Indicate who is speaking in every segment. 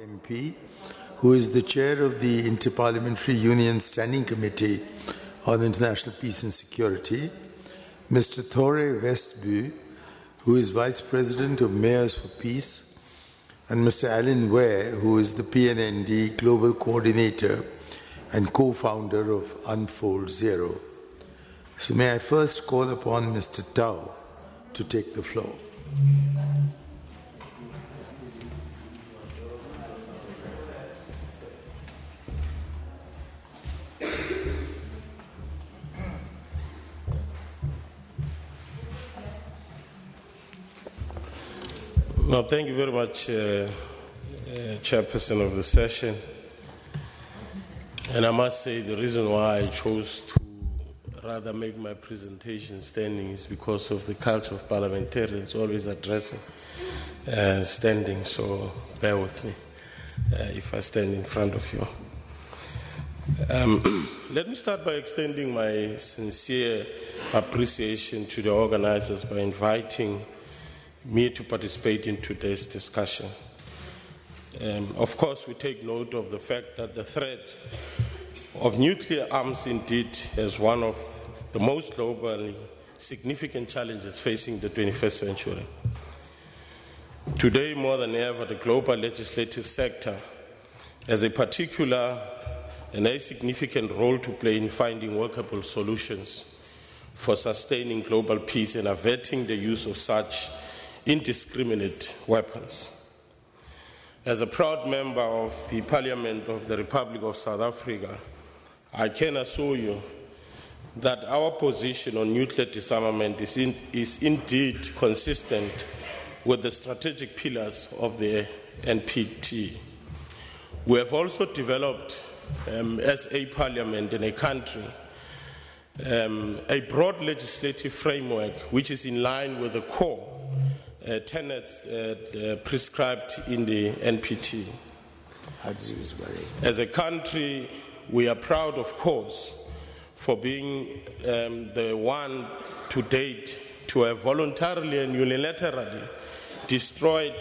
Speaker 1: MP, who is the chair of the Inter-Parliamentary Union Standing Committee on International Peace and Security, Mr. Thore Vestby, who is Vice President of Mayors for Peace, and Mr. Alyn Ware, who is the PNND Global Coordinator and co-founder of Unfold Zero. So may I first call upon Mr. Thore to take the floor.
Speaker 2: No, thank you very much, Chairperson of the session. And I must say the reason why I chose to rather make my presentation standing is because of the culture of parliamentarians always addressing standing, so bear with me if I stand in front of you. Let me start by extending my sincere appreciation to the organizers by inviting me to participate in today's discussion. Of course, we take note of the fact that the threat of nuclear arms indeed is one of the most globally significant challenges facing the 21st century. Today, more than ever, the global legislative sector has a particular and a significant role to play in finding workable solutions for sustaining global peace and averting the use of such indiscriminate weapons. As a proud member of the Parliament of the Republic of South Africa, I can assure you that our position on nuclear disarmament is indeed consistent with the strategic pillars of the NPT. We have also developed, as a parliament and a country, a broad legislative framework which is in line with the core tenets prescribed in the NPT. As a country, we are proud, of course, for being the one to date to have voluntarily and unilaterally destroyed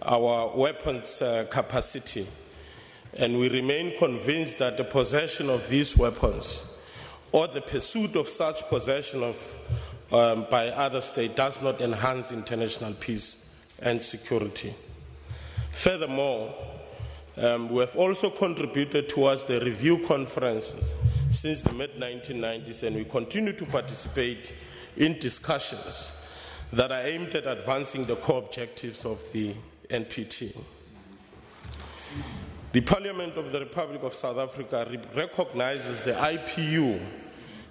Speaker 2: our weapons capacity. And we remain convinced that the possession of these weapons or the pursuit of such possession of by other states does not enhance international peace and security. Furthermore, we have also contributed towards the review conferences since the mid-1990s, and we continue to participate in discussions that are aimed at advancing the core objectives of the NPT. The Parliament of the Republic of South Africa recognizes the IPU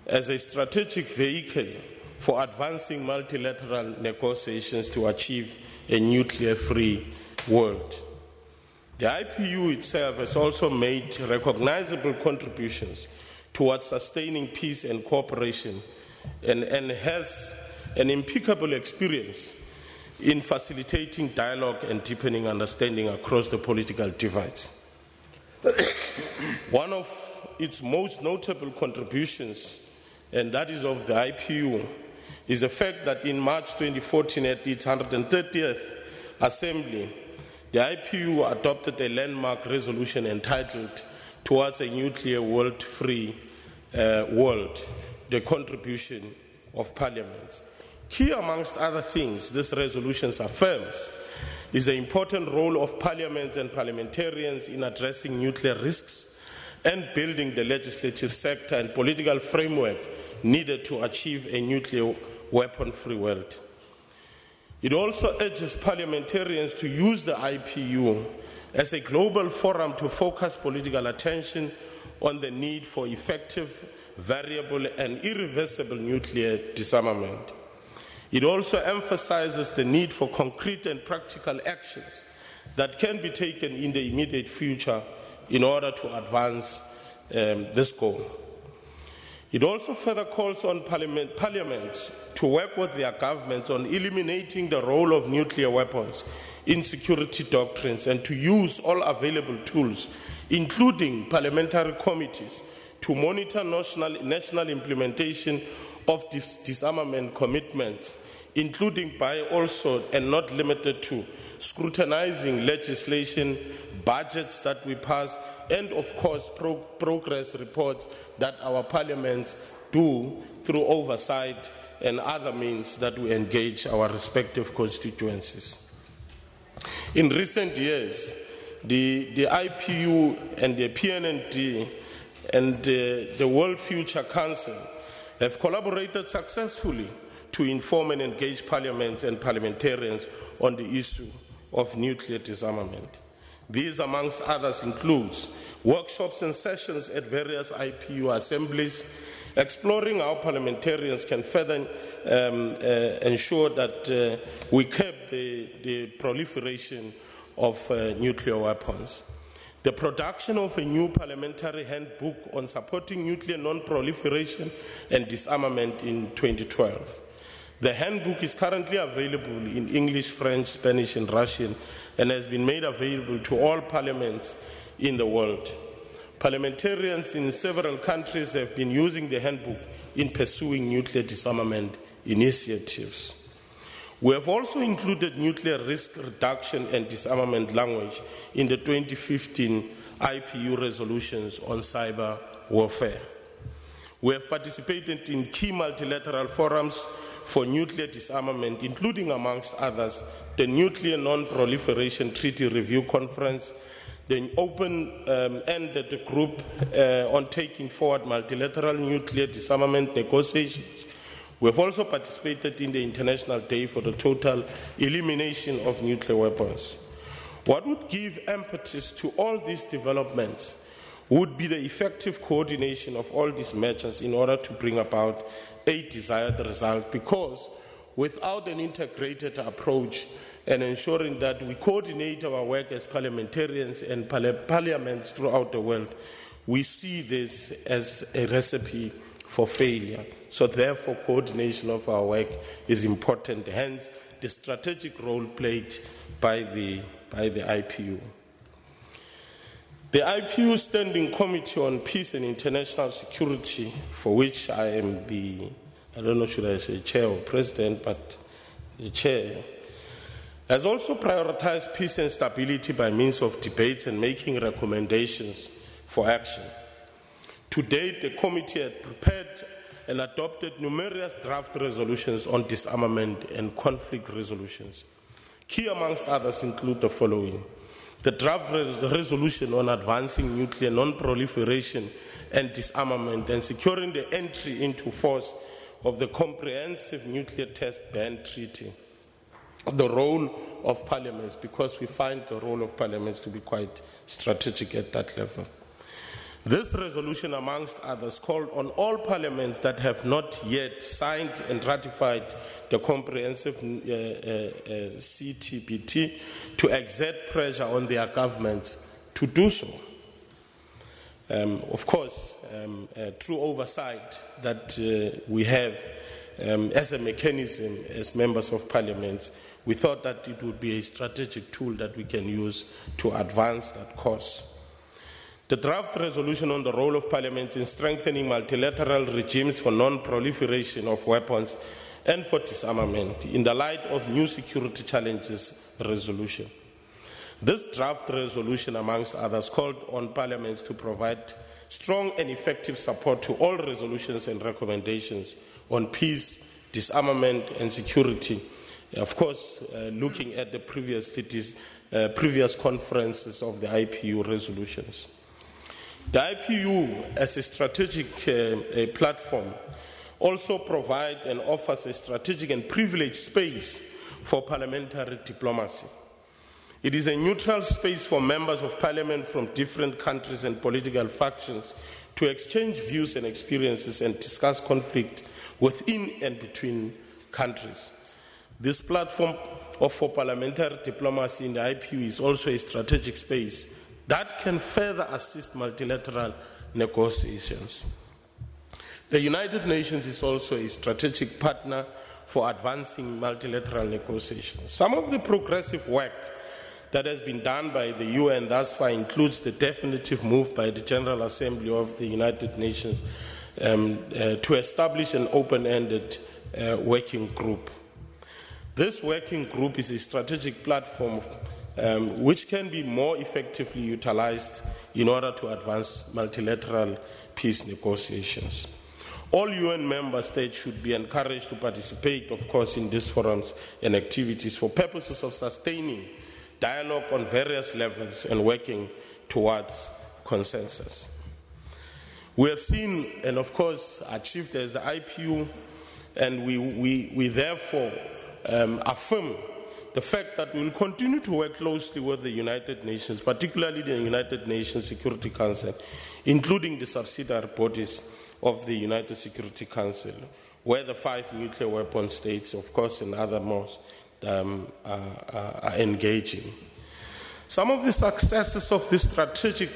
Speaker 2: as a strategic vehicle for advancing multilateral negotiations to achieve a nuclear-free world. The IPU itself has also made recognizable contributions towards sustaining peace and cooperation and has an impeccable experience in facilitating dialogue and deepening understanding across the political divides. One of its most notable contributions, and that is of the IPU, is the fact that in March 2014 at its 130th Assembly, the IPU adopted a landmark resolution entitled Towards a Nuclear World-Free World, the Contribution of Parliaments. Key amongst other things this resolution affirms is the important role of parliaments and parliamentarians in addressing nuclear risks and building the legislative sector and political framework needed to achieve a nuclear weapon-free world. It also urges parliamentarians to use the IPU as a global forum to focus political attention on the need for effective, variable, and irreversible nuclear disarmament. It also emphasizes the need for concrete and practical actions that can be taken in the immediate future in order to advance this goal. It also further calls on parliaments to work with their governments on eliminating the role of nuclear weapons in security doctrines and to use all available tools, including parliamentary committees, to monitor national implementation of disarmament commitments, including by also and not limited to scrutinizing legislation, budgets that we pass, and of course progress reports that our parliaments do through oversight and other means that we engage our respective constituencies. In recent years, the IPU and the PNND and the World Future Council have collaborated successfully to inform and engage parliaments and parliamentarians on the issue of nuclear disarmament. These, amongst others, includes workshops and sessions at various IPU assemblies, exploring how parliamentarians can further ensure that we curb the proliferation of nuclear weapons. The production of a new parliamentary handbook on supporting nuclear non-proliferation and disarmament in 2012. The handbook is currently available in English, French, Spanish, and Russian, and has been made available to all parliaments in the world. Parliamentarians in several countries have been using the handbook in pursuing nuclear disarmament initiatives. We have also included nuclear risk reduction and disarmament language in the 2015 IPU resolutions on cyber warfare. We have participated in key multilateral forums for nuclear disarmament, including, amongst others, the Nuclear Non-Proliferation Treaty Review Conference, the open-ended group on taking forward multilateral nuclear disarmament negotiations. We have also participated in the International Day for the Total Elimination of Nuclear Weapons. What would give impetus to all these developments would be the effective coordination of all these measures in order to bring about a desired result, because without an integrated approach and ensuring that we coordinate our work as parliamentarians and parliaments throughout the world, we see this as a recipe for failure. So therefore, coordination of our work is important, hence the strategic role played by the IPU. The IPU Standing Committee on Peace and International Security, for which I am the, I don't know should I say chair or president, but the chair, has also prioritized peace and stability by means of debates and making recommendations for action. To date, the committee had prepared and adopted numerous draft resolutions on disarmament and conflict resolutions. Key amongst others include the following: the draft resolution on advancing nuclear non-proliferation and disarmament and securing the entry into force of the Comprehensive Nuclear Test Ban Treaty. The role of parliaments, because we find the role of parliaments to be quite strategic at that level. This resolution, amongst others, called on all parliaments that have not yet signed and ratified the comprehensive CTBT to exert pressure on their governments to do so. Of course, through oversight that we have as a mechanism as members of parliament, we thought that it would be a strategic tool that we can use to advance that cause. The draft resolution on the role of parliaments in strengthening multilateral regimes for non-proliferation of weapons and for disarmament in the light of new security challenges resolution. This draft resolution, amongst others, called on parliaments to provide strong and effective support to all resolutions and recommendations on peace, disarmament and security. Of course, looking at the previous conferences of the IPU resolutions. The IPU, as a strategic platform, also provides and offers a strategic and privileged space for parliamentary diplomacy. It is a neutral space for members of parliament from different countries and political factions to exchange views and experiences and discuss conflict within and between countries. This platform for parliamentary diplomacy in the IPU is also a strategic space that can further assist multilateral negotiations. The United Nations is also a strategic partner for advancing multilateral negotiations. Some of the progressive work that has been done by the UN thus far includes the definitive move by the General Assembly of the United Nations to establish an open-ended working group. This working group is a strategic platform which can be more effectively utilized in order to advance multilateral peace negotiations. All UN member states should be encouraged to participate, of course, in these forums and activities for purposes of sustaining dialogue on various levels and working towards consensus. We have seen and, of course, achieved as the IPU, and we therefore affirm the fact that we will continue to work closely with the United Nations, particularly the United Nations Security Council, including the subsidiary bodies of the United Security Council, where the 5 nuclear weapon states, of course, and other most are engaging. Some of the successes of this strategic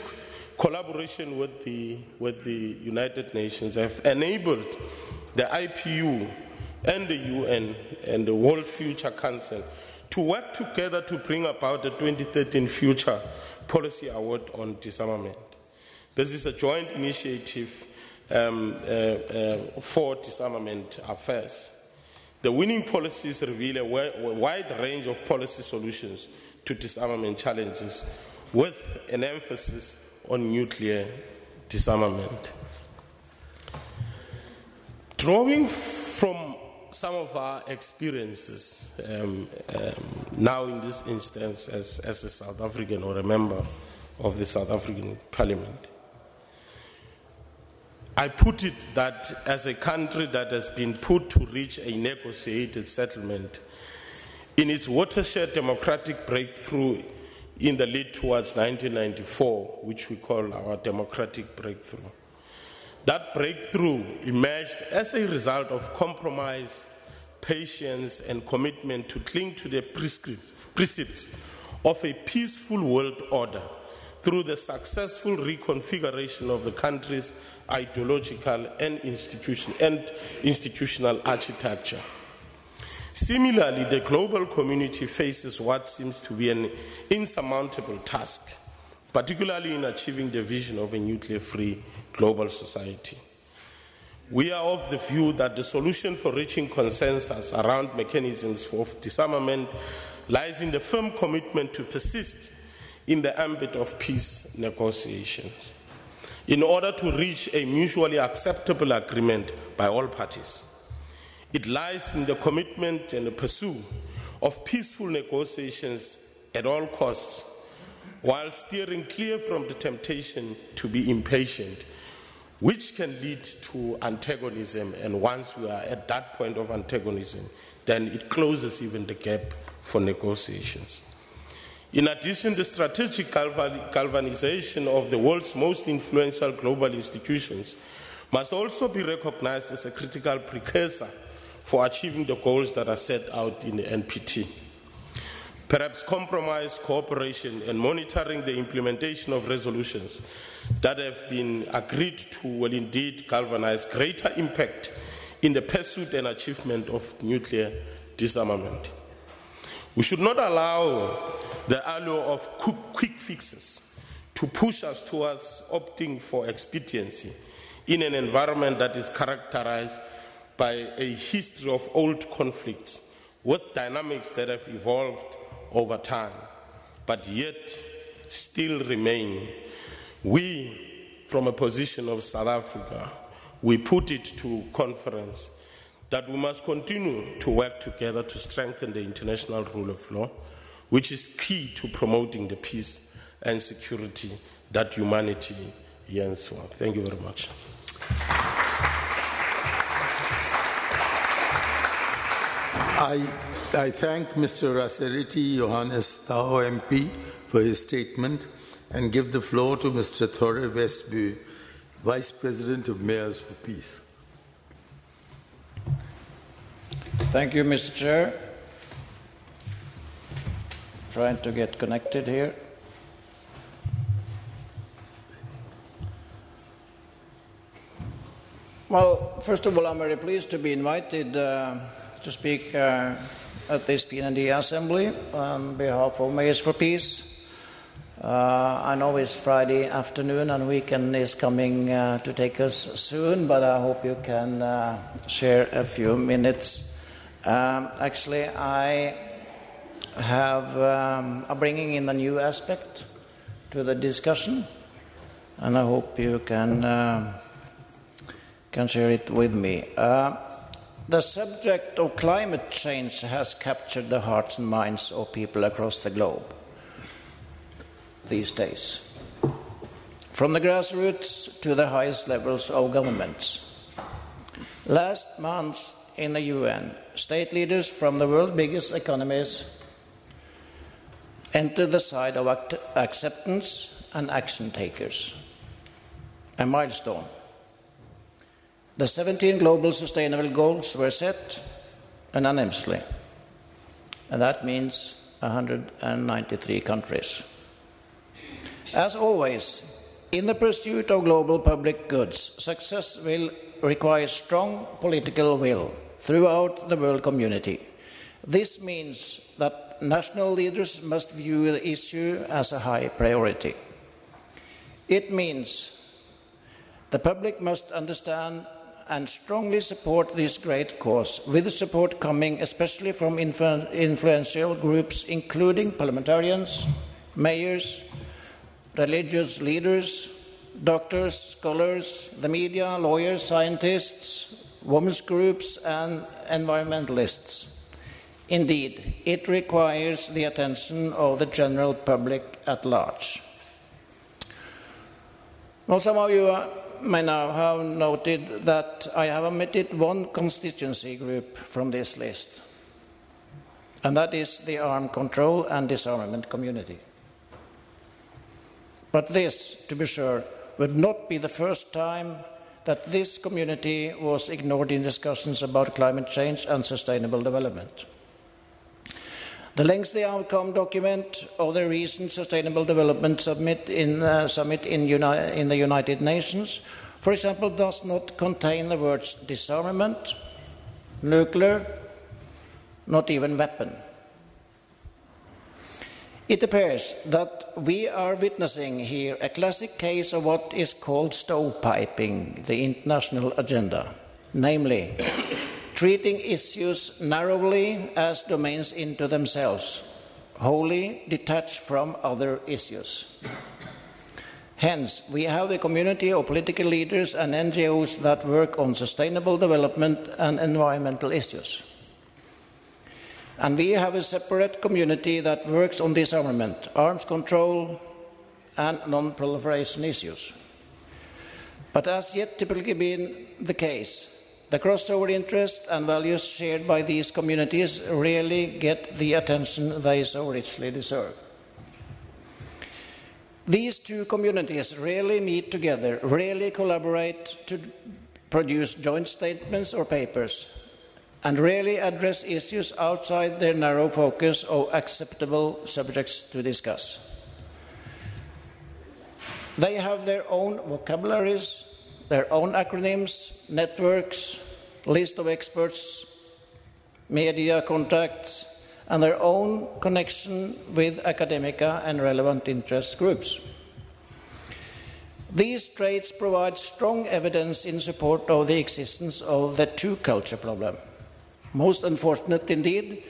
Speaker 2: collaboration with the United Nations have enabled the IPU and the UN and the World Future Council to work together to bring about the 2013 Future Policy Award on Disarmament. This is a joint initiative for disarmament affairs. The winning policies reveal a wide range of policy solutions to disarmament challenges with an emphasis on nuclear disarmament. Drawing from some of our experiences now in this instance as a South African or a member of the South African Parliament, I put it that as a country that has been put to reach a negotiated settlement in its watershed democratic breakthrough in the lead towards 1994, which we call our democratic breakthrough. That breakthrough emerged as a result of compromise, patience, and commitment to cling to the precepts of a peaceful world order through the successful reconfiguration of the country's ideological and institutional architecture. Similarly, the global community faces what seems to be an insurmountable task, particularly in achieving the vision of a nuclear-free global society. We are of the view that the solution for reaching consensus around mechanisms for disarmament lies in the firm commitment to persist in the ambit of peace negotiations in order to reach a mutually acceptable agreement by all parties. It lies in the commitment and the pursuit of peaceful negotiations at all costs, while steering clear from the temptation to be impatient, which can lead to antagonism. And once we are at that point of antagonism, then it closes even the gap for negotiations. In addition, the strategic galvanization of the world's most influential global institutions must also be recognized as a critical precursor for achieving the goals that are set out in the NPT. Perhaps compromise, cooperation, and monitoring the implementation of resolutions that have been agreed to will indeed galvanize greater impact in the pursuit and achievement of nuclear disarmament. We should not allow the allure of quick fixes to push us towards opting for expediency in an environment that is characterized by a history of old conflicts with dynamics that have evolved over time, but yet still remain. We, from a position of South Africa, we put it to conference that we must continue to work together to strengthen the international rule of law, which is key to promoting the peace and security that humanity yearns for. Thank you very much.
Speaker 1: I thank Mr. Raseriti, Johannes, Thore MP, for his statement and give the floor to Mr. Thore Vestby, Vice President of Mayors for Peace.
Speaker 3: Thank you, Mr. Chair. Trying to get connected here. Well, first of all, I'm very pleased to be invited to speak at this PNND Assembly on behalf of Mayors for Peace. I know it's Friday afternoon and weekend is coming to take us soon, but I hope you can share a few minutes Actually, I have I'm bringing in a new aspect to the discussion, and I hope you can share it with me. The subject of climate change has captured the hearts and minds of people across the globe these days, from the grassroots to the highest levels of governments. Last month in the UN, state leaders from the world's biggest economies entered the side of acceptance and action takers, a milestone. The 17 global sustainable goals were set unanimously, and that means 193 countries. As always, in the pursuit of global public goods, success will require strong political will throughout the world community. This means that national leaders must view the issue as a high priority. It means the public must understand and strongly support this great cause, with the support coming especially from influential groups including parliamentarians, mayors, religious leaders, doctors, scholars, the media, lawyers, scientists, women's groups, and environmentalists. Indeed, it requires the attention of the general public at large. Well, some of you may now have noted that I have omitted one constituency group from this list, and that is the arms control and disarmament community. But this, to be sure, would not be the first time that this community was ignored in discussions about climate change and sustainable development. The lengthy outcome document of the recent Sustainable Development Summit in the United Nations, for example, does not contain the words disarmament, nuclear, not even weapon. It appears that we are witnessing here a classic case of what is called stovepiping the international agenda, namely treating issues narrowly as domains into themselves, wholly detached from other issues. Hence, we have a community of political leaders and NGOs that work on sustainable development and environmental issues. And we have a separate community that works on disarmament, arms control, and non-proliferation issues. But as yet typically been the case, the crossover interests and values shared by these communities rarely get the attention they so richly deserve. These two communities rarely meet together, rarely collaborate to produce joint statements or papers, and rarely address issues outside their narrow focus of acceptable subjects to discuss. They have their own vocabularies, their own acronyms, networks, list of experts, media contacts, and their own connection with academia and relevant interest groups. These traits provide strong evidence in support of the existence of the two-culture problem. Most unfortunate indeed,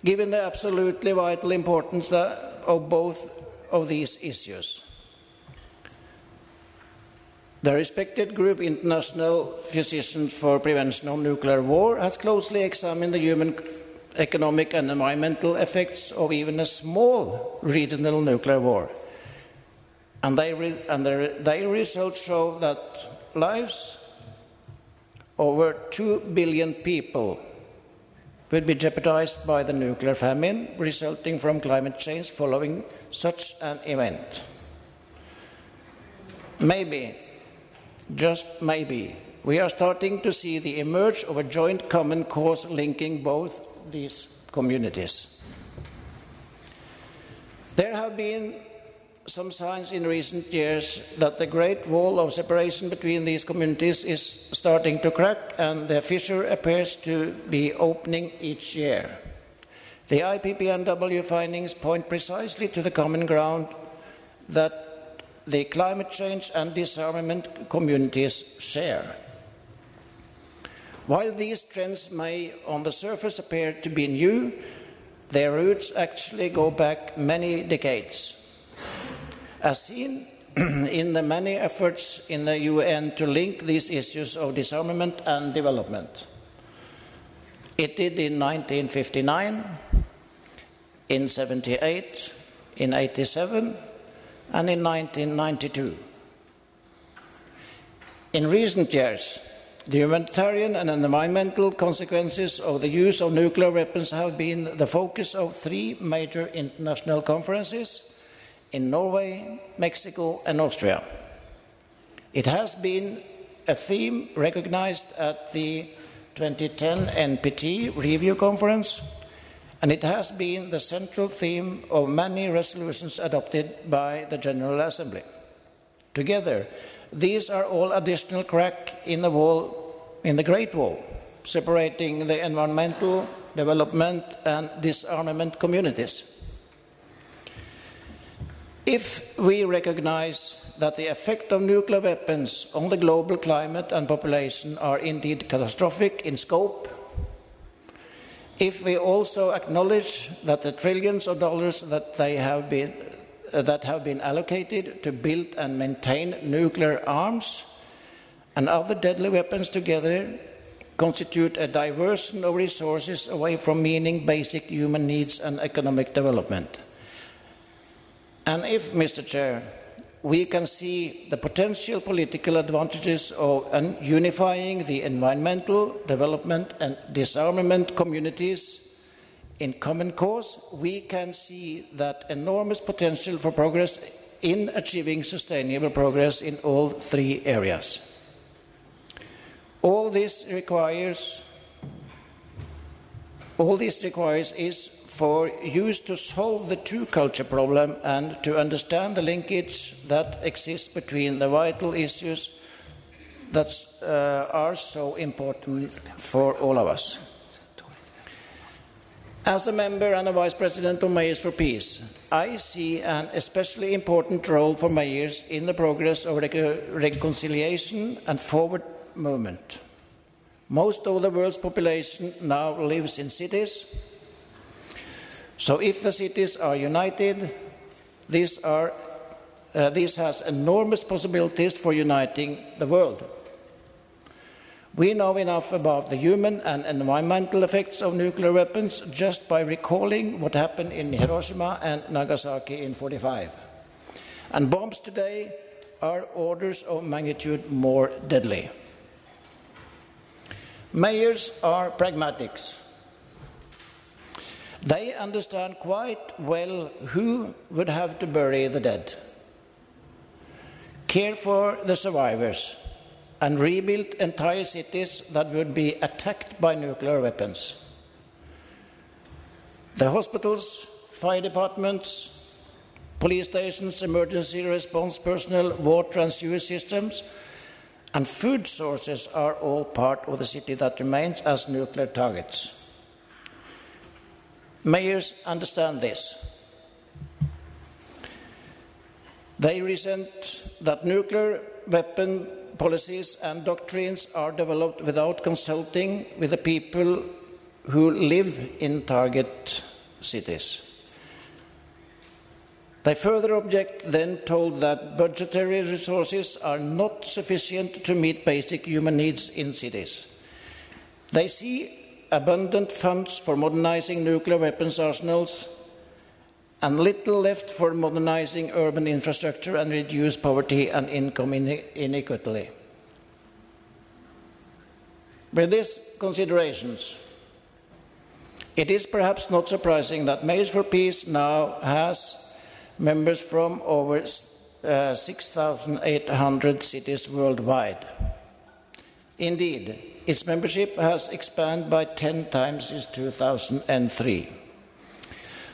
Speaker 3: given the absolutely vital importance of both of these issues. The respected group International Physicians for Prevention of Nuclear War has closely examined the human, economic and environmental effects of even a small regional nuclear war. And their results show that lives over 2 billion people would be jeopardized by the nuclear famine resulting from climate change following such an event. Maybe, just maybe, we are starting to see the emerge of a joint common cause linking both these communities. There have been some signs in recent years that the great wall of separation between these communities is starting to crack, and the fissure appears to be opening each year. The IPPNW findings point precisely to the common ground that the climate change and disarmament communities share. While these trends may on the surface appear to be new, their roots actually go back many decades. As seen in the many efforts in the UN to link these issues of disarmament and development. It did in 1959, in 78, in 87, and in 1992. In recent years, the humanitarian and environmental consequences of the use of nuclear weapons have been the focus of 3 major international conferences in Norway, Mexico, and Austria. It has been a theme recognized at the 2010 NPT Review Conference, and it has been the central theme of many resolutions adopted by the General Assembly. Together, these are all additional cracks in the wall, in the Great Wall, separating the environmental, development, and disarmament communities. If we recognize that the effect of nuclear weapons on the global climate and population are indeed catastrophic in scope, if we also acknowledge that the trillions of dollars that have been allocated to build and maintain nuclear arms and other deadly weapons together constitute a diversion of resources away from meeting basic human needs and economic development. And if, Mr. Chair, we can see the potential political advantages of unifying the environmental, development and disarmament communities in common cause, we can see that enormous potential for progress in achieving sustainable progress in all 3 areas. All this requires is for use to solve the true culture problem and to understand the linkage that exists between the vital issues that are so important for all of us. As a member and a vice president of Mayors for Peace, I see an especially important role for mayors in the progress of reconciliation and forward movement. Most of the world's population now lives in cities. So if the cities are united, this has enormous possibilities for uniting the world. We know enough about the human and environmental effects of nuclear weapons just by recalling what happened in Hiroshima and Nagasaki in 1945. And bombs today are orders of magnitude more deadly. Mayors are pragmatics. They understand quite well who would have to bury the dead, care for the survivors, and rebuild entire cities that would be attacked by nuclear weapons. The hospitals, fire departments, police stations, emergency response personnel, water and sewer systems, and food sources are all part of the city that remains as nuclear targets. Mayors understand this. They resent that nuclear weapon policies and doctrines are developed without consulting with the people who live in target cities. They further object, then told that budgetary resources are not sufficient to meet basic human needs in cities. They see abundant funds for modernizing nuclear weapons arsenals and little left for modernizing urban infrastructure and reduce poverty and income inequality. With these considerations, it is perhaps not surprising that Mayors for Peace now has members from over 6,800 cities worldwide. Indeed, its membership has expanded by 10 times since 2003.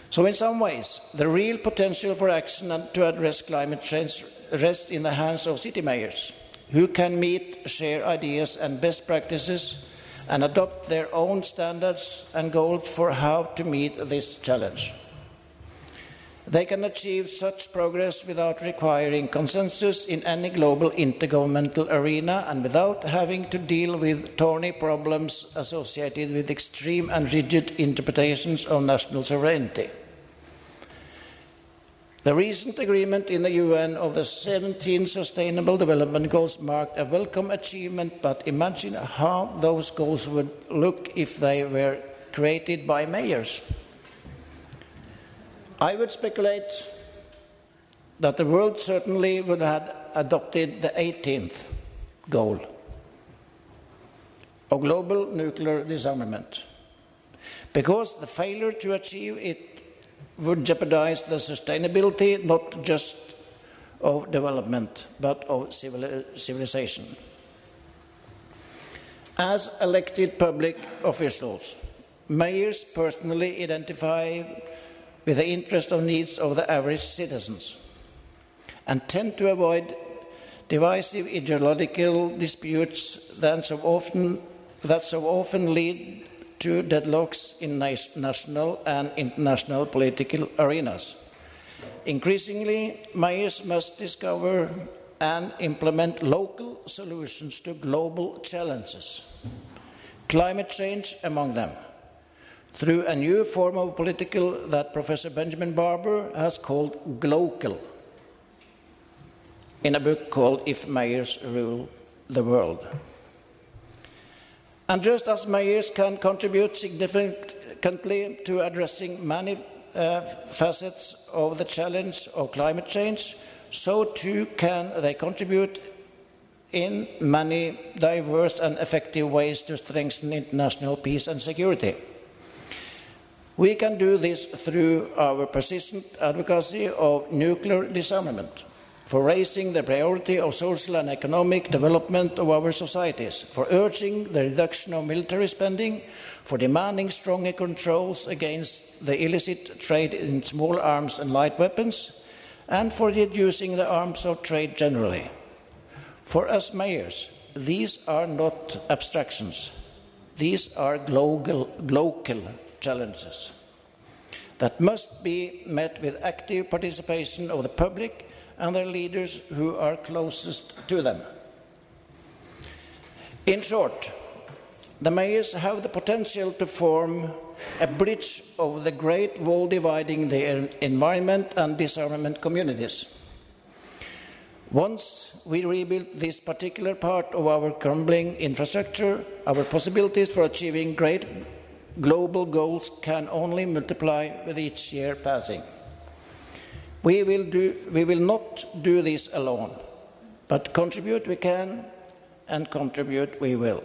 Speaker 3: So in some ways, the real potential for action and to address climate change rests in the hands of city mayors, who can meet, share ideas and best practices, and adopt their own standards and goals for how to meet this challenge. They can achieve such progress without requiring consensus in any global intergovernmental arena and without having to deal with thorny problems associated with extreme and rigid interpretations of national sovereignty. The recent agreement in the UN of the 17 Sustainable Development Goals marked a welcome achievement, but imagine how those goals would look if they were created by mayors. I would speculate that the world certainly would have adopted the 18th goal of global nuclear disarmament, because the failure to achieve it would jeopardize the sustainability not just of development but of civilization. As elected public officials, mayors personally identify with the interests and needs of the average citizens and tend to avoid divisive ideological disputes that so often lead to deadlocks in national and international political arenas. Increasingly, mayors must discover and implement local solutions to global challenges, climate change among them, through a new form of political that Professor Benjamin Barber has called glocal, in a book called If Mayors Rule the World. And just as mayors can contribute significantly to addressing many facets of the challenge of climate change, so too can they contribute in many diverse and effective ways to strengthen international peace and security. We can do this through our persistent advocacy of nuclear disarmament, for raising the priority of social and economic development of our societies, for urging the reduction of military spending, for demanding stronger controls against the illicit trade in small arms and light weapons, and for reducing the arms of trade generally. For us mayors, these are not abstractions. These are local challenges that must be met with active participation of the public and their leaders who are closest to them. In short, the mayors have the potential to form a bridge over the great wall dividing the environment and disarmament communities. Once we rebuild this particular part of our crumbling infrastructure, our possibilities for achieving great global goals can only multiply with each year passing. We will not do this alone, but contribute we can, and contribute we will.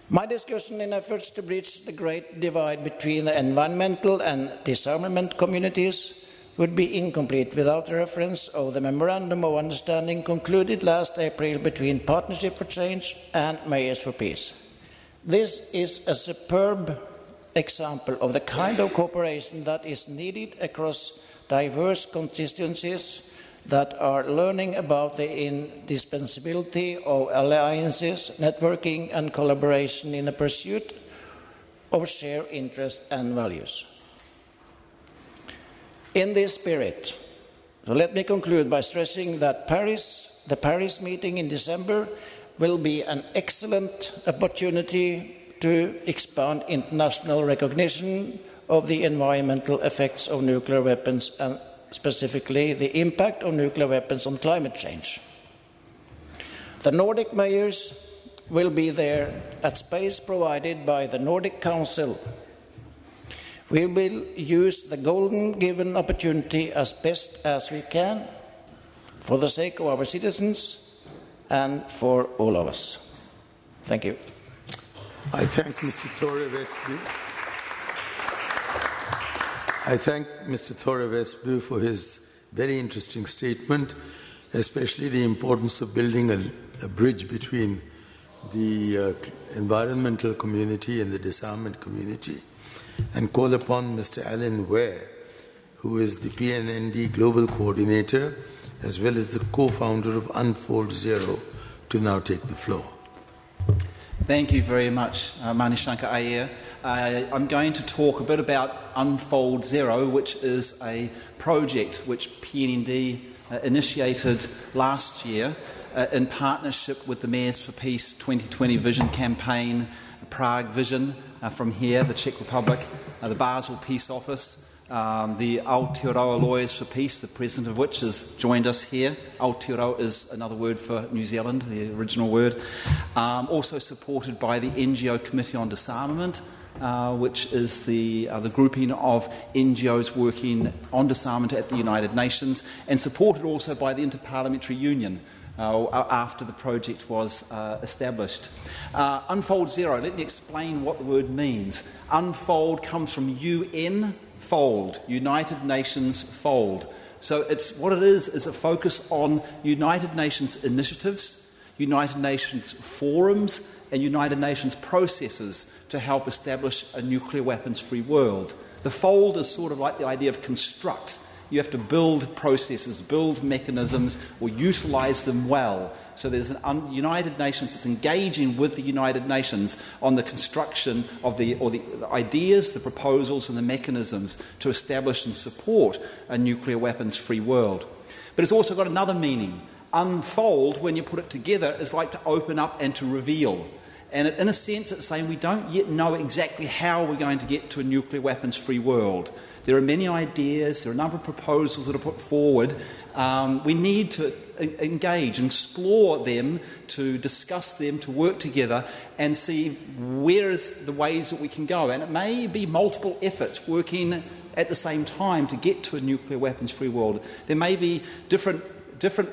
Speaker 3: My discussion in efforts to bridge the great divide between the environmental and disarmament communities would be incomplete without a reference of the Memorandum of Understanding concluded last April between Partnership for Change and Mayors for Peace. This is a superb example of the kind of cooperation that is needed across diverse constituencies that are learning about the indispensability of alliances, networking and collaboration in the pursuit of shared interests and values. In this spirit, so let me conclude by stressing that the Paris meeting in December will be an excellent opportunity to expand international recognition of the environmental effects of nuclear weapons and specifically the impact of nuclear weapons on climate change. The Nordic mayors will be there at space provided by the Nordic Council. We will use the golden given opportunity as best as we can for the sake of our citizens and for all of us. Thank you.
Speaker 1: I thank Mr. Thore Vestby. I thank Mr. Thore Vestby for his very interesting statement, especially the importance of building a bridge between the environmental community and the disarmament community, and call upon Mr. Alyn Ware, who is the PNND Global Coordinator, as well as the co-founder of Unfold Zero, to now take the floor.
Speaker 4: Thank you very much, Shankar Aiyar. I'm going to talk a bit about Unfold Zero, which is a project which PNND initiated last year in partnership with the Mayors for Peace 2020 Vision Campaign, Prague Vision from here, the Czech Republic, the Basel Peace Office, the Aotearoa Lawyers for Peace, the president of which has joined us here. Aotearoa is another word for New Zealand, the original word. Also supported by the NGO Committee on Disarmament, which is the grouping of NGOs working on disarmament at the United Nations, and supported also by the Inter-Parliamentary Union after the project was established. Unfold Zero, let me explain what the word means. Unfold comes from UN fold, United Nations fold. So what it is a focus on United Nations initiatives, United Nations forums, and United Nations processes to help establish a nuclear weapons-free world. The fold is sort of like the idea of construct. You have to build processes, build mechanisms, or utilise them well. So there's an United Nations that's engaging with the United Nations on the construction of the ideas, the proposals, and the mechanisms to establish and support a nuclear weapons-free world. But it's also got another meaning. Unfold, when you put it together, is like to open up and to reveal. And in a sense, it's saying we don't yet know exactly how we're going to get to a nuclear weapons-free world. There are many ideas, there are a number of proposals that are put forward. We need to engage and explore them, to discuss them, to work together and see where is the ways that we can go. And it may be multiple efforts working at the same time to get to a nuclear weapons-free world. There may be different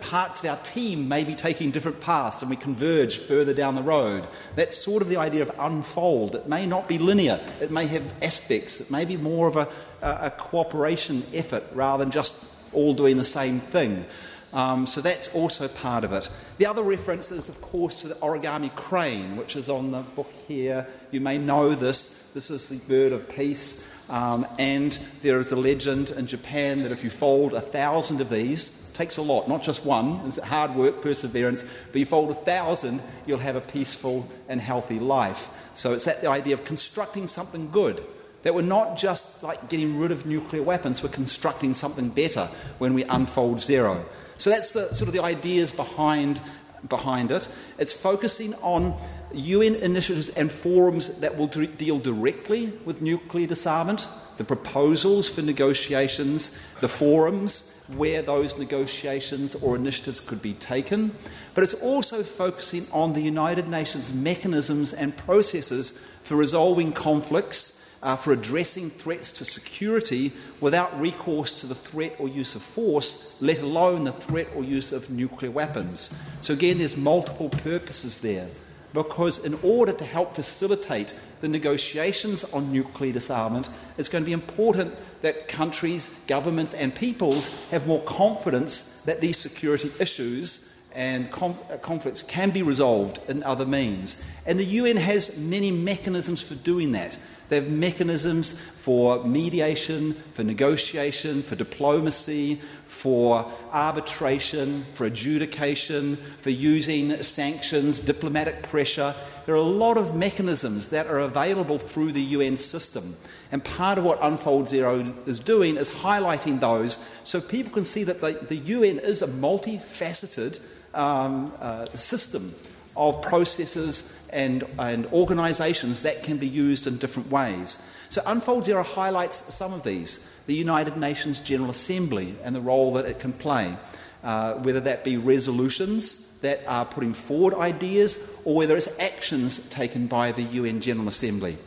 Speaker 4: parts of our team may be taking different paths and we converge further down the road. That's sort of the idea of unfold. It may not be linear. It may have aspects. It may be more of a cooperation effort rather than just all doing the same thing. So that's also part of it. The other reference is, of course, to the origami crane, which is on the book here. You may know this. This is the bird of peace. And there is a legend in Japan that if you fold 1,000 of these, takes a lot, not just one, it's hard work, perseverance, but you fold 1,000, you'll have a peaceful and healthy life. So it's that the idea of constructing something good, that we're not just like getting rid of nuclear weapons, we're constructing something better when we unfold zero. So that's the sort of the ideas behind it. It's focusing on UN initiatives and forums that will deal directly with nuclear disarmament, the proposals for negotiations, the forums where those negotiations or initiatives could be taken, but it's also focusing on the United Nations mechanisms and processes for resolving conflicts, for addressing threats to security without recourse to the threat or use of force, let alone the threat or use of nuclear weapons. So again, there's multiple purposes there, because in order to help facilitate the negotiations on nuclear disarmament, it's going to be important that countries, governments and peoples have more confidence that these security issues and conflicts can be resolved in other means. And the UN has many mechanisms for doing that. They have mechanisms for mediation, for negotiation, for diplomacy, for arbitration, for adjudication, for using sanctions, diplomatic pressure. There are a lot of mechanisms that are available through the UN system. And part of what Unfold Zero is doing is highlighting those so people can see that the UN is a multifaceted system of processes and organisations that can be used in different ways. So Unfold Zero highlights some of these. The United Nations General Assembly and the role that it can play, whether that be resolutions that are putting forward ideas or whether it's actions taken by the UN General Assembly.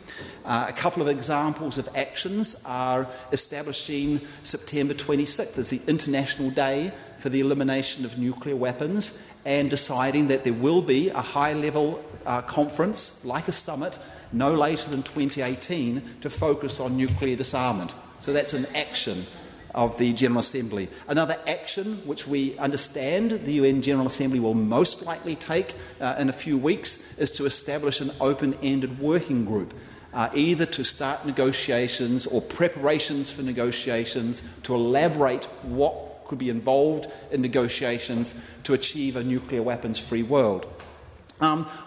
Speaker 4: A couple of examples of actions are establishing September 26th as the International Day for the Elimination of Nuclear Weapons and deciding that there will be a high-level conference, like a summit, no later than 2018 to focus on nuclear disarmament. So that's an action of the General Assembly. Another action which we understand the UN General Assembly will most likely take in a few weeks is to establish an open-ended working group, either to start negotiations or preparations for negotiations, to elaborate what could be involved in negotiations to achieve a nuclear weapons-free world.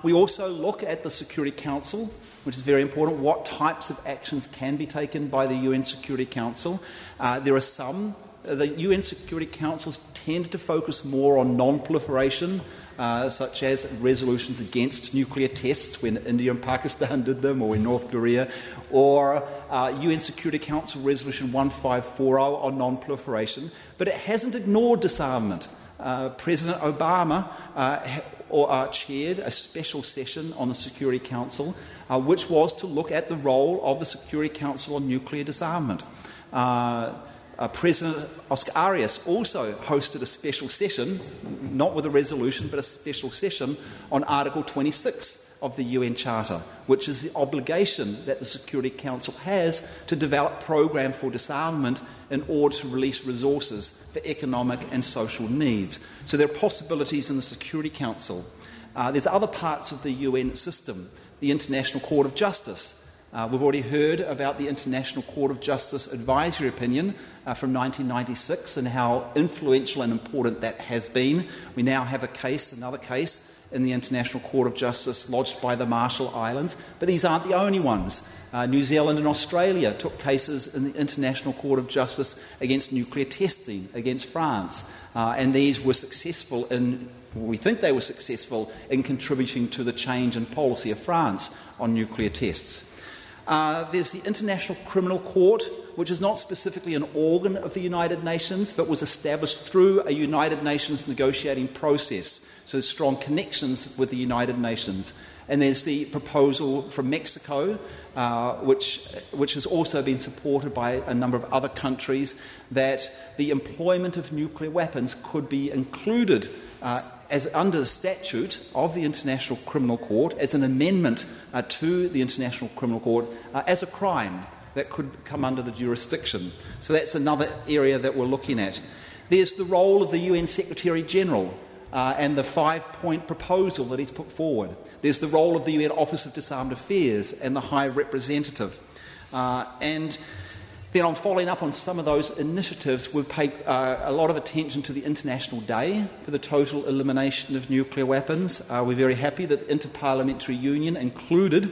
Speaker 4: We also look at the Security Council which is very important. What types of actions can be taken by the UN Security Council? There are some. The UN Security Councils tended to focus more on non-proliferation, such as resolutions against nuclear tests when India and Pakistan did them, or when North Korea, or UN Security Council Resolution 1540 on non-proliferation. But it hasn't ignored disarmament. President Obama chaired a special session on the Security Council, which was to look at the role of the Security Council on nuclear disarmament. President Oscar Arias also hosted a special session, not with a resolution, but a special session on Article 26 of the UN Charter, which is the obligation that the Security Council has to develop a program for disarmament in order to release resources for economic and social needs. So there are possibilities in the Security Council. There's other parts of the UN system, the International Court of Justice. We've already heard about the International Court of Justice advisory opinion from 1996 and how influential and important that has been. We now have another case in the International Court of Justice lodged by the Marshall Islands, but these aren't the only ones. New Zealand and Australia took cases in the International Court of Justice against nuclear testing, against France, and these were successful we think they were successful in contributing to the change in policy of France on nuclear tests. There's the International Criminal Court, which is not specifically an organ of the United Nations, but was established through a United Nations negotiating process, so strong connections with the United Nations. And there's the proposal from Mexico, which has also been supported by a number of other countries, that the employment of nuclear weapons could be included as under the statute of the International Criminal Court, as an amendment to the International Criminal Court, as a crime that could come under the jurisdiction. So that's another area that we're looking at. There's the role of the UN Secretary-General and the 5-point proposal that he's put forward. There's the role of the UN Office of Disarmed Affairs and the High Representative. And then on following up on some of those initiatives, we've paid a lot of attention to the International Day for the total elimination of nuclear weapons. We're very happy that the Inter-Parliamentary Union included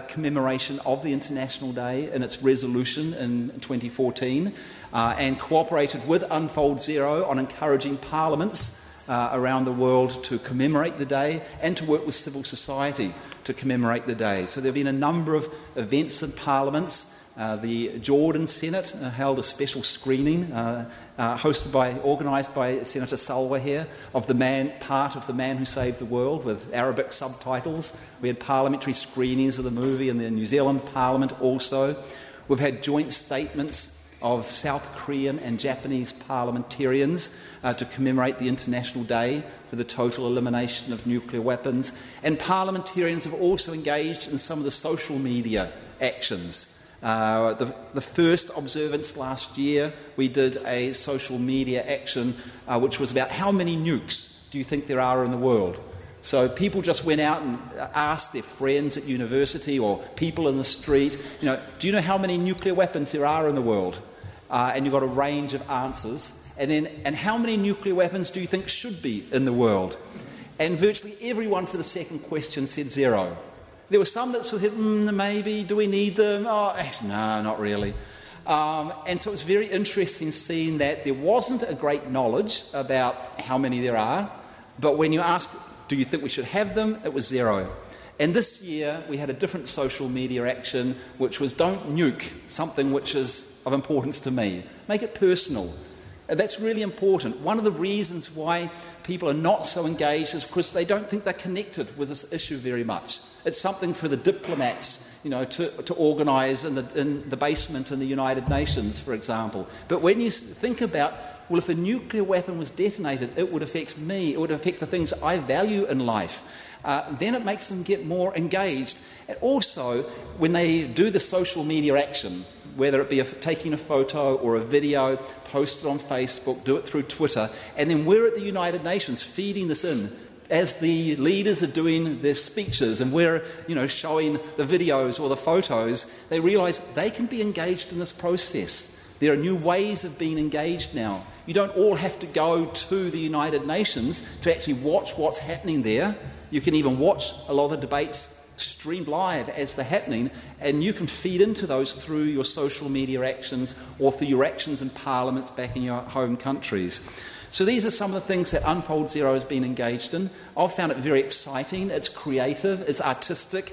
Speaker 4: commemoration of the International Day in its resolution in 2014 and cooperated with Unfold Zero on encouraging parliaments around the world to commemorate the day and to work with civil society to commemorate the day. So there have been a number of events in parliaments. The Jordan Senate held a special screening organised by Senator Salwa here of part of The Man Who Saved the World with Arabic subtitles. We had parliamentary screenings of the movie in the New Zealand Parliament also. We've had joint statements of South Korean and Japanese parliamentarians to commemorate the International Day for the total elimination of nuclear weapons. And parliamentarians have also engaged in some of the social media actions. The first observance last year, we did a social media action which was about how many nukes do you think there are in the world? So people just went out and asked their friends at university or people in the street, do you know how many nuclear weapons there are in the world? And you got a range of answers. And how many nuclear weapons do you think should be in the world? And virtually everyone for the second question said 0. There were some that sort of said, maybe, do we need them? Oh, no, not really. And so it was very interesting seeing that there wasn't a great knowledge about how many there are, but when you ask, do you think we should have them, it was 0. And this year we had a different social media action, which was don't nuke something which is of importance to me. Make it personal. That's really important. One of the reasons why people are not so engaged is because they don't think they're connected with this issue very much. It's something for the diplomats, to organise in the basement in the United Nations, for example. But when you think about, well, if a nuclear weapon was detonated, it would affect me, it would affect the things I value in life. Then it makes them get more engaged. And also, when they do the social media action, whether it be taking a photo or a video, post it on Facebook, do it through Twitter, and then we're at the United Nations feeding this in as the leaders are doing their speeches and we're showing the videos or the photos, they realise they can be engaged in this process. There are new ways of being engaged now. You don't all have to go to the United Nations to actually watch what's happening there. You can even watch a lot of the debates streamed live as they're happening, and you can feed into those through your social media actions or through your actions in parliaments back in your home countries. So these are some of the things that Unfold Zero has been engaged in. I've found it very exciting. It's creative. It's artistic.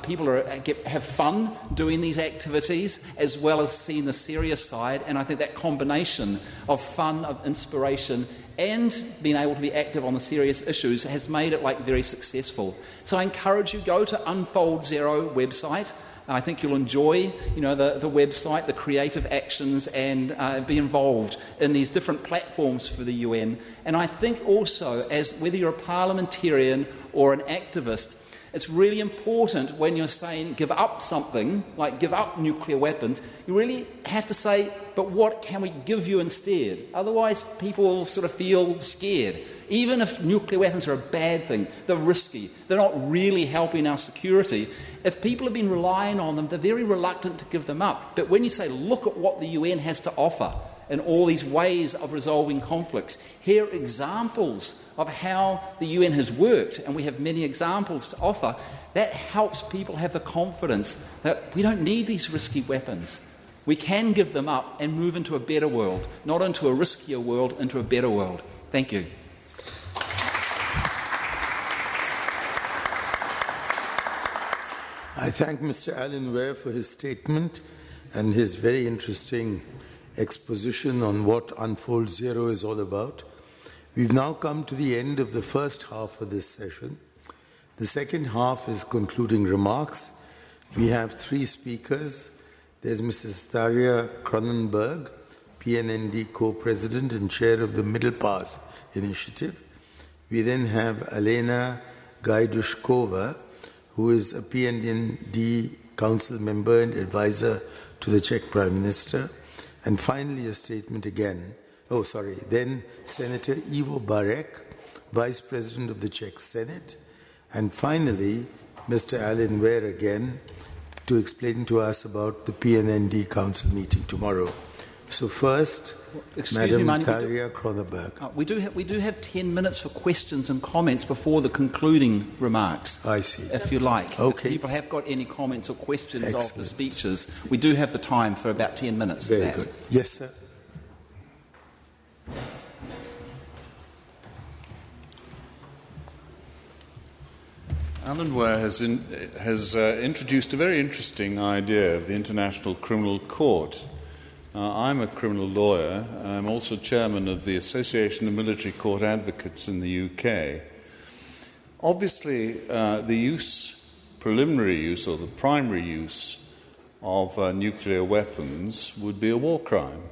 Speaker 4: People have fun doing these activities as well as seeing the serious side. And I think that combination of fun, of inspiration, and being able to be active on the serious issues has made it very successful. So I encourage you, go to Unfold Zero website. I think you'll enjoy, the website, the creative actions, and be involved in these different platforms for the UN. And I think also, as whether you're a parliamentarian or an activist, it's really important when you're saying give up something, like give up nuclear weapons, you really have to say, but what can we give you instead? Otherwise, people will sort of feel scared. Even if nuclear weapons are a bad thing, they're risky, they're not really helping our security. If people have been relying on them, they're very reluctant to give them up. But when you say, look at what the UN has to offer and all these ways of resolving conflicts, here are examples of how the UN has worked, and we have many examples to offer, that helps people have the confidence that we don't need these risky weapons. We can give them up and move into a better world, not into a riskier world, into a better world. Thank you.
Speaker 1: I thank Mr. Alyn Ware for his statement and his very interesting exposition on what Unfold Zero is all about. We've now come to the end of the first half of this session. The second half is concluding remarks. We have three speakers. There's Mrs. Tharia Cronenberg, PNND co-president and chair of the Middle Pass Initiative. We then have Alena Gajdushkova, who is a PNND council member and advisor to the Czech Prime Minister. And finally, a statement again. Then Senator Ivo Barek, Vice President of the Czech Senate. And finally, Mr. Alyn Ware again, to explain to us about the PNND Council meeting tomorrow. So first, Madam Tharia Cronenberg.
Speaker 4: We do have 10 minutes for questions and comments before the concluding remarks.
Speaker 1: I see.
Speaker 4: If you like.
Speaker 1: Okay.
Speaker 4: If people have got any comments or questions of the speeches, we do have the time for about 10 minutes.
Speaker 1: Very good. Yes, sir.
Speaker 5: Alyn Ware has introduced a very interesting idea of the International Criminal Court. I'm a criminal lawyer. I'm also chairman of the Association of Military Court Advocates in the UK. Obviously, the preliminary use or the primary use of nuclear weapons would be a war crime.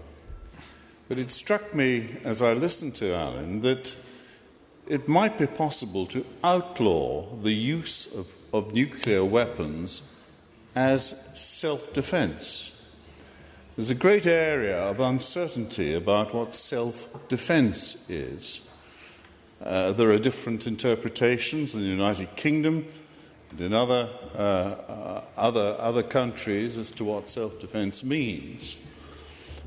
Speaker 5: But it struck me as I listened to Alyn that it might be possible to outlaw the use of nuclear weapons as self-defense. There's a great area of uncertainty about what self-defense is. There are different interpretations in the United Kingdom and in other countries as to what self-defense means.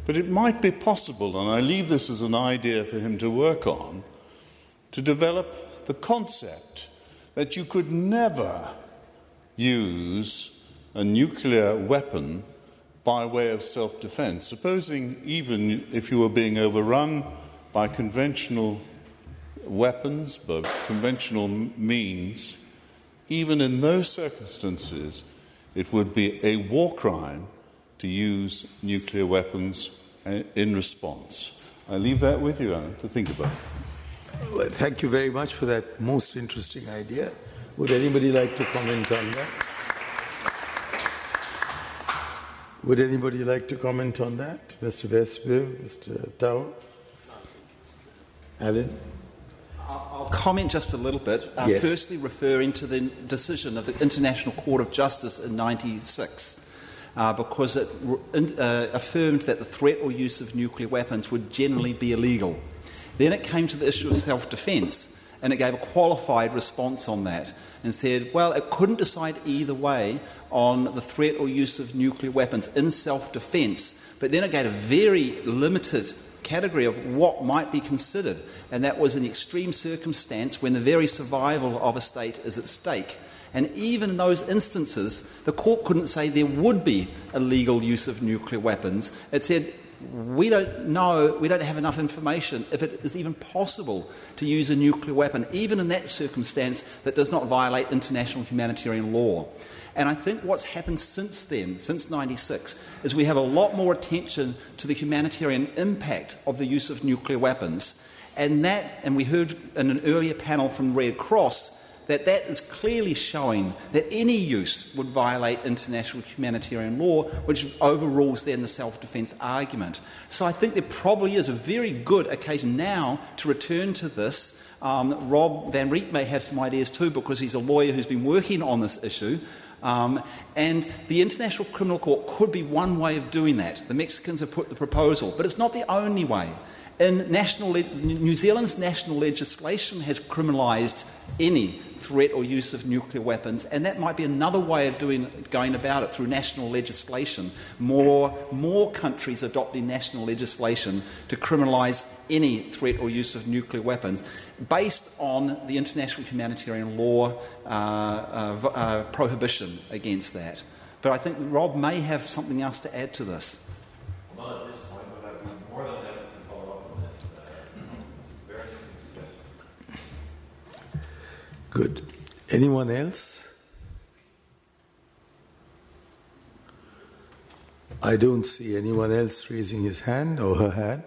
Speaker 5: But it might be possible, and I leave this as an idea for him to work on, to develop the concept that you could never use a nuclear weapon by way of self-defense. Supposing even if you were being overrun by conventional weapons, by conventional means, even in those circumstances, it would be a war crime to use nuclear weapons in response. I leave that with you, Alan, to think about.
Speaker 1: Well, thank you very much for that most interesting idea. Would anybody like to comment on that? Would anybody like to comment on that? Mr. Vestby, Mr. Thore? Alyn?
Speaker 4: I'll comment just a little bit.
Speaker 1: Yes.
Speaker 4: Firstly, referring to the decision of the International Court of Justice in 1996, because it affirmed that the threat or use of nuclear weapons would generally be illegal. Then it came to the issue of self-defence, and it gave a qualified response on that and said, well, it couldn't decide either way on the threat or use of nuclear weapons in self-defence, but then it gave a very limited category of what might be considered, and that was an extreme circumstance when the very survival of a state is at stake. And even in those instances, the court couldn't say there would be illegal use of nuclear weapons. It said, we don't know, we don't have enough information if it is even possible to use a nuclear weapon, even in that circumstance that does not violate international humanitarian law. And I think what's happened since then, since 1996, is we have a lot more attention to the humanitarian impact of the use of nuclear weapons. And we heard in an earlier panel from the Red Cross, that is clearly showing that any use would violate international humanitarian law, which overrules then the self-defence argument. So I think there probably is a very good occasion now to return to this. Rob Van Riet may have some ideas too, because he's a lawyer who's been working on this issue. And the International Criminal Court could be one way of doing that. The Mexicans have put the proposal, but it's not the only way. New Zealand's national legislation has criminalised any threat or use of nuclear weapons, and that might be another way of going about it through national legislation. More countries adopting national legislation to criminalise any threat or use of nuclear weapons based on the international humanitarian law prohibition against that. But I think Rob may have something else to add to this.
Speaker 6: Not at this point, but I'd be more than happy to follow up on this. It's a very interesting suggestion.
Speaker 1: Good. Anyone else? I don't see anyone else raising his hand or her hand.